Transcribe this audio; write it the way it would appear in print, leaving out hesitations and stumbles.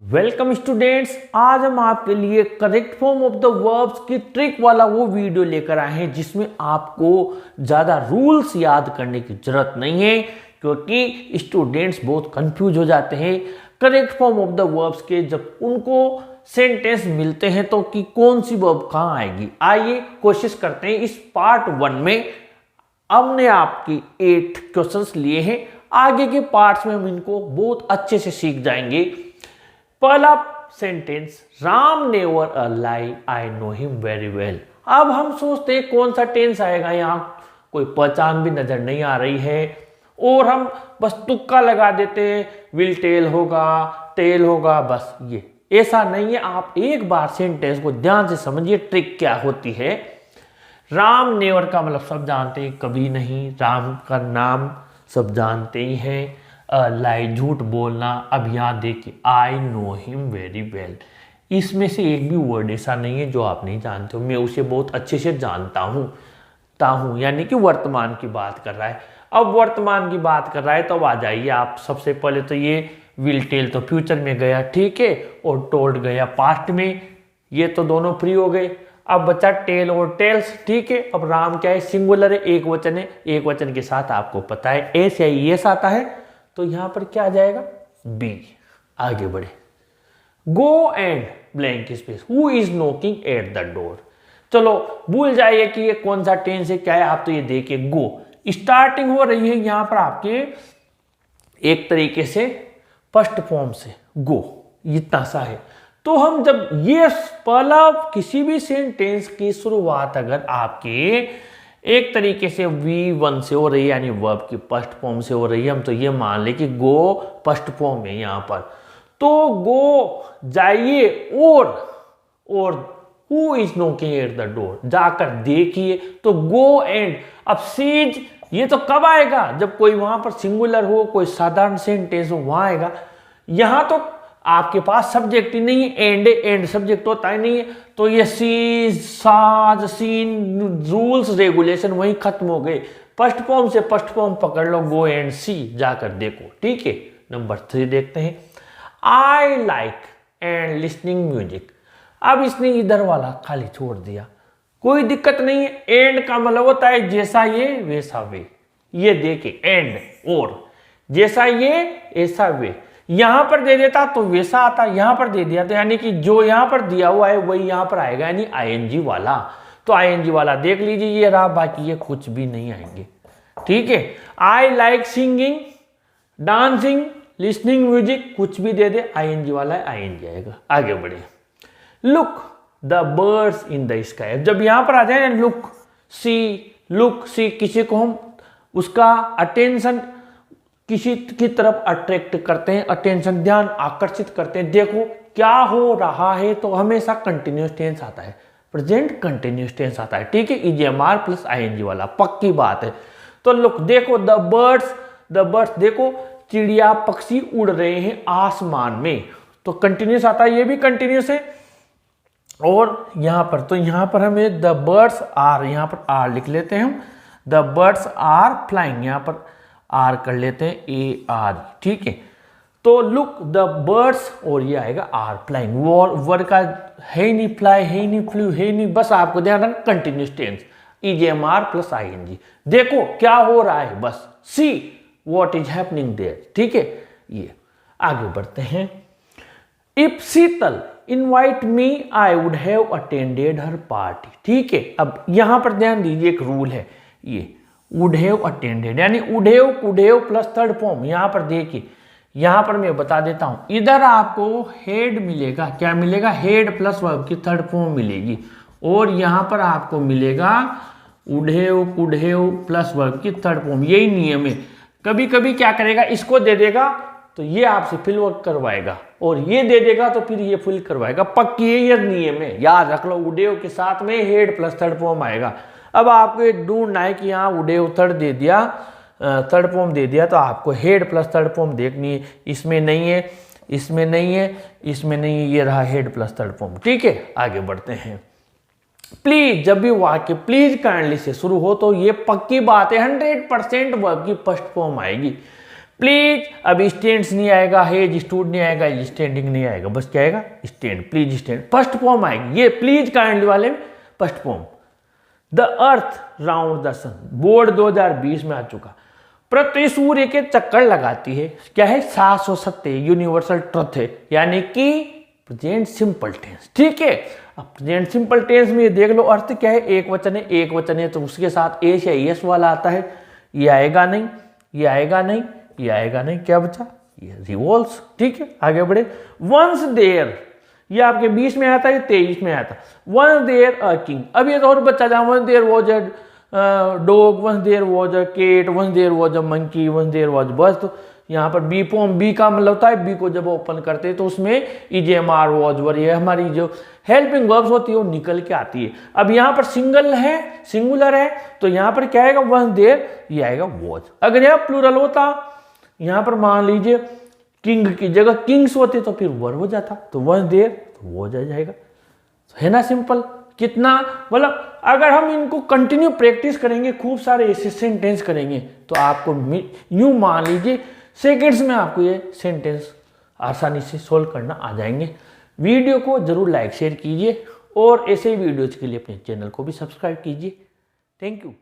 Welcome students, आज हम आपके लिए correct form of the verbs की ट्रिक वाला वो वीडियो लेकर आए हैं जिसमें आपको ज़्यादा रूल्स याद करने की जरूरत नहीं है, क्योंकि स्टूडेंट्स बहुत कंफ्यूज हो जाते हैं correct form of the verbs के जब उनको सेंटेंस मिलते हैं तो कि कौन सी वर्ब कहाँ आएगी। आइए कोशिश करते हैं। इस पार्ट 1 में हमने आपकी 8 क्वेश्चंस लिए हैं, आगे के पार्ट्स में हम इनको बहुत अच्छे से सीख जाएंगे। पहला sentence, Ram never a lie, I know him very well. अब हम सोचते हैं कौन सा टेंस आएगा, यहां कोई पहचान भी नजर नहीं आ रही है और हम बस तुक्का लगा देते हैं, विल टेल होगा, टेल होगा, बस ये ऐसा नहीं है। आप एक बार सेंटेंस को ध्यान से समझिए, ट्रिक क्या होती है। राम नेवर का मतलब सब जानते हैं, कभी नहीं। राम का नाम सब जानते ही हैं। लाई, झूठ बोलना। अब यहाँ देखिए, I know him very well, इसमें से एक भी वर्ड ऐसा नहीं है जो आप नहीं जानते हो। मैं उसे बहुत अच्छे से जानता हूँ, यानी कि वर्तमान की बात कर रहा है। अब वर्तमान की बात कर रहा है तो अब आ जाइए आप। सबसे पहले तो ये विल टेल तो फ्यूचर में गया, ठीक है, और टोल्ड गया पास्ट में, ये तो दोनों फ्री हो गए। अब बचा टेल और टेल्स, ठीक है। अब राम क्या है, सिंगुलर है, एक वचन है। एक वचन के साथ आपको पता है एस या एस आता है, तो यहां पर क्या आ जाएगा, बी। आगे बढ़े, go and blank space, who is knocking at the door. चलो भूल जाइए कि ये कौन सा टेंस है, क्या है, आप तो ये देखिए, गो स्टार्टिंग हो रही है यहां पर आपके एक तरीके से फर्स्ट फॉर्म से, गो, इतना सा है। तो हम जब ये पहला किसी भी सेंटेंस की शुरुआत अगर आपके एक तरीके से V1 से हो रही है, यानी वर्ब की फर्स्ट फॉर्म से हो रही है, हम तो ये मान ले कि गो फर्स्ट फॉर्म है यहां पर, तो गो जाइए और who is knocking at the door, जाकर देखिए। तो गो एंड, अब सीज ये तो कब आएगा, जब कोई वहां पर सिंगुलर हो, कोई साधारण सेंटेंस हो, वहां आएगा। यहां तो आपके पास सब्जेक्ट ही नहीं है, एंड सब्जेक्ट होता ही नहीं है, तो ये सी, साज, सीन, रूल्स रेगुलेशन वहीं खत्म हो गए। फर्स्ट फॉर्म से फर्स्ट फॉर्म पकड़ लो, गो एंड सी, जाकर देखो, ठीक है। नंबर 3 देखते हैं, I like and listening music. अब इसने इधर वाला खाली छोड़ दिया, कोई दिक्कत नहीं है। एंड का मतलब होता है जैसा ये वैसा वे, ये देखिए एंड, और जैसा ये ऐसा वे, यहां पर दे देता तो वैसा आता, यहां पर दे दिया तो यानी कि जो यहां पर दिया हुआ है वही यहां पर आएगा, यानी आईएनजी वाला। तो आईएनजी वाला देख लीजिए, ये रहा, बाकी ये कुछ भी नहीं आएंगे, ठीक है। I like singing, dancing, listening music, कुछ भी दे दे, आईएनजी वाला है, आईएनजी आएगा। आगे बढ़े, look the birds in the sky. जब यहां पर आ जाए लुक सी, किसी को हम उसका अटेंशन किसी की तरफ अट्रैक्ट करते हैं, अटेंशन, ध्यान आकर्षित करते हैं, देखो क्या हो रहा है, तो हमेशा कंटिन्यूस टेंस आता है, प्रेजेंट कंटिन्यूस टेंस आता है, ठीक है। ईजीएमआर प्लस आईएनजी वाला, पक्की बात है। तो लुक, देखो, द बर्ड्स, देखो चिड़िया पक्षी उड़ रहे हैं आसमान में, तो कंटिन्यूस आता है, ये भी कंटिन्यूस है। और यहां पर, तो यहां पर हमें द बर्ड्स आर, यहां पर आर लिख लेते हैं हम, द बर्ड्स आर फ्लाइंग, यहां पर आर कर लेते हैं, ए आर, ठीक है। तो लुक द बर्ड्स, और ये आएगा आर फ्लाइंग, वर्ड का है नहीं, फ्लाई है नहीं, फ्लू है नहीं, बस आपको ध्यान रखना कंटिन्यूस टेंस, ईजीएमआर प्लस आईएनजी। देखो क्या हो रहा है, बस see what is happening there, ठीक है। ये आगे बढ़ते हैं, if Sheetal invite me I would have attended her party, ठीक है। अब यहां पर ध्यान दीजिए, एक रूल है, ये वुड हैव अटेंडेड, यानी would have, could have plus third form. यहां पर देखिए, यहां पर मैं बता देता हूं, इधर आपको हेड मिलेगा, क्या मिलेगा, हेड प्लस वर्ब की थर्ड फॉर्म मिलेगी, और यहां पर आपको मिलेगा would have, could have plus verb की थर्ड फॉर्म। यही नियम है। कभी कभी क्या करेगा, इसको दे देगा तो ये आपसे फिल वर्क करवाएगा, और ये दे देगा तो फिर ये फिल करवाएगा, पक्की ये नियम है, याद रख लो। वुड हैव के साथ में हेड प्लस थर्ड फॉर्म आएगा। अब आपको ढूंढना है कि यहाँ वुड हैव थर्ड दे दिया, थर्ड फॉर्म दे दिया, तो आपको हेड प्लस थर्ड फॉर्म देखनी है। इसमें नहीं है, इसमें नहीं है, इसमें नहीं है, ये रहा हेड प्लस थर्ड फॉर्म, ठीक है। आगे बढ़ते हैं, प्लीज, जब भी वाक्य प्लीज काइंडली से शुरू हो तो ये पक्की बात है 100% वर्ब की फर्स्ट फॉर्म आएगी। प्लीज, अब स्टैंड्स नहीं आएगा, हेज स्टूड नहीं आएगा, स्टैंडिंग नहीं आएगा, बस क्या आएगा stand, please stand. First form आएगी ये प्लीज काइंडली वाले में first form. The earth round the sun, board 2020 में आ चुका। पृथ्वी सूर्य के चक्कर लगाती है, क्या है शाश्वत सत्य, यूनिवर्सल ट्रुथ है, यानी कि प्रेजेंट सिंपल टेंस। ठीक है, अब प्रेजेंट सिंपल टेंस में देख लो अर्थ क्या है, एक वचन है, एक वचन है तो उसके साथ एस या एस वाला आता है, ये आएगा नहीं, ये आएगा नहीं, ये आएगा नहीं, क्या बचा ये रिवॉल्व्स। ठीक है, आगे बढ़े। वंस देयर, ये आपके 20 में आता है, 23 में आता है। वंस देयर अ किंग, अब ये तो और बच्चा जहां once there was a dog, once there was a cat, once there was a monkey, once there was बस। तो यहाँ पर बी फॉर्म, बी का मतलब होता है, बी को जब ओपन करते हैं तो उसमें इजेमार वॉजवर, ये हमारी जो हेल्पिंग वर्ब्स होती है वो निकल के आती है। अब यहाँ पर सिंगल है, सिंगुलर है, तो यहाँ पर क्या आएगा वंस देयर, ये आएगा वॉज। अगर यहाँ प्लूरल होता, यहाँ पर मान लीजिए किंग की जगह किंग्स होते तो फिर वर हो जाता, तो वंस देयर तो वॉज आ जाएगा, है ना सिंपल। कितना मतलब अगर हम इनको कंटिन्यू प्रैक्टिस करेंगे, खूब सारे ऐसे सेंटेंस करेंगे तो आपको यूं मान लीजिए सेकंड्स में आपको ये सेंटेंस आसानी से सोल्व करना आ जाएंगे। वीडियो को जरूर लाइक शेयर कीजिए और ऐसे वीडियोज के लिए अपने चैनल को भी सब्सक्राइब कीजिए। Thank you.